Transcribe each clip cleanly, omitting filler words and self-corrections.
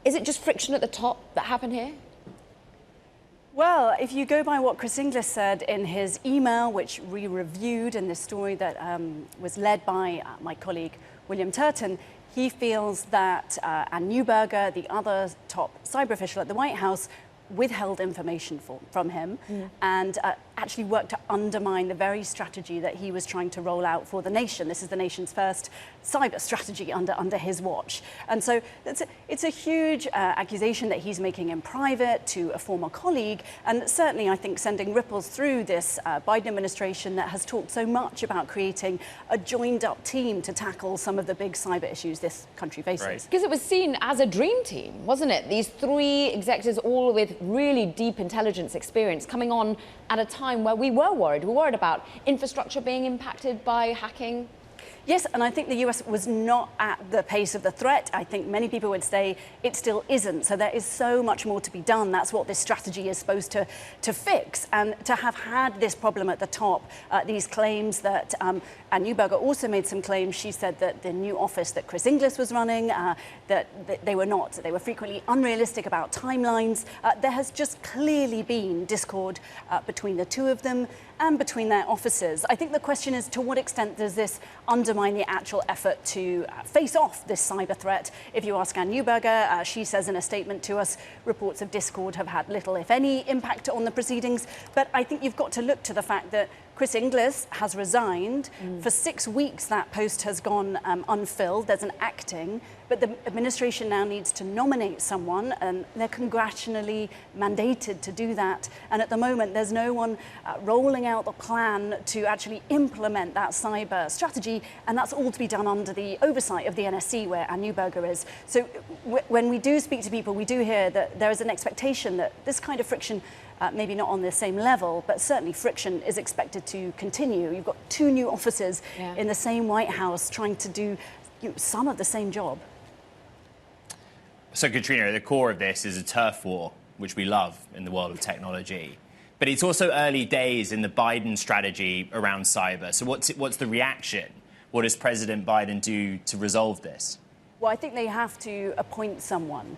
Is it just friction at the top that happened here? Well, if you go by what Chris Inglis said in his email, which we reviewed in this story that was led by my colleague William Turton, he feels that Anne Neuberger, the other top cyber official at the White House, withheld information from him and actually worked to undermine the very strategy that he was trying to roll out for the nation. This is the nation's first cyber strategy under his watch. And so it's a huge accusation that he's making in private to a former colleague, and certainly I think sending ripples through this Biden administration that has talked so much about creating a joined-up team to tackle some of the big cyber issues this country faces. Because it was seen as a dream team, wasn't it? These three executives, all with really deep intelligence experience, coming on at a time where we were worried. We were worried about infrastructure being impacted by hacking. Yes, and I think the US was not at the pace of the threat. I think many people would say it still isn't. So there is so much more to be done. That's what this strategy is supposed to fix. And to have had this problem at the top, these claims that Anne Neuberger also made some claims. She said that the new office that Chris Inglis was running, that they were frequently unrealistic about timelines. There has just clearly been discord between the two of them and between their offices. I think the question is, to what extent does this undermine the actual effort to face off this cyber threat? If you ask Anne Neuberger, she says in a statement to us, reports of discord have had little, if any, impact on the proceedings. But I think you've got to look to the fact that Chris Inglis has resigned. For 6 weeks, that post has gone unfilled. There's an acting, but the administration now needs to nominate someone, and they're congressionally mandated to do that. And at the moment, there's no one rolling out the plan to actually implement that cyber strategy, and that's all to be done under the oversight of the NSC, where Anne Neuberger is. So when we do speak to people, we do hear that there is an expectation that this kind of friction, maybe not on the same level, but certainly friction is expected to continue. You've got two new officers in the same White House trying to do some of the same job. So, Katrina, at the core of this is a turf war, which we love in the world of technology. But it's also early days in the Biden strategy around cyber. So what's the reaction? What does President Biden do to resolve this? Well, I think they have to appoint someone.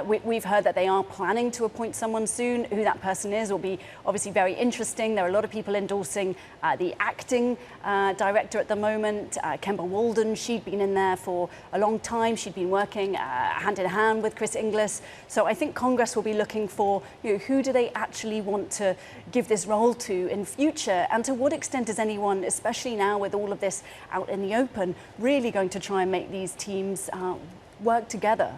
We've heard that they are planning to appoint someone soon. Who that person is will be obviously very interesting. There are a lot of people endorsing the acting director at the moment, Kemba Walden. She'd been in there for a long time. She'd been working hand in hand with Chris Inglis. So I think Congress will be looking for, who do they actually want to give this role to in future? And to what extent is anyone, especially now with all of this out in the open, really going to try and make these teams work together?